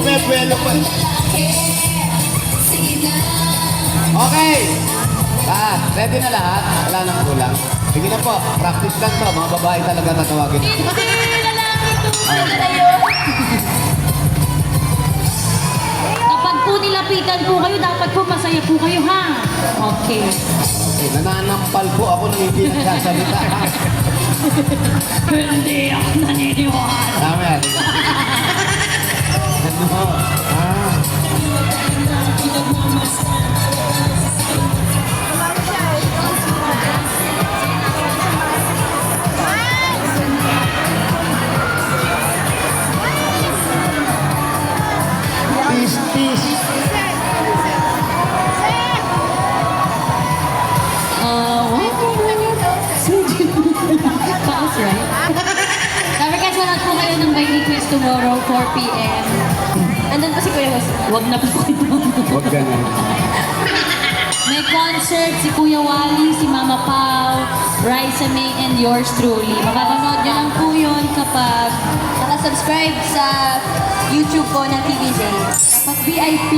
may buwelo pa. Okay. Ready na lahat? Wala nang kulang. Sige na po, practice lang to. Mga babae talaga tatawagin. Hindi, lalaki to. Tayo. Kapag po nilapitan po kayo, dapat po masaya po kayo, ha? Okay. Okay, nananampal po ako nang hindi nagsasalita. Hindi ako naniniwala. Tama yan. Ano? Peace. That's right. Sabi guys, wala po kayo ng by request tomorrow, 4 p.m. Andun pa si Kuya Jose. Huwag na po kayo. Huwag ganun. May concert si Kuya Wally, si Mama Pau, Raisa May, and yours truly. Makakanood nyo lang po yun kapag Nakasubscribe sa YouTube ko ng TVJ. kapag VIP.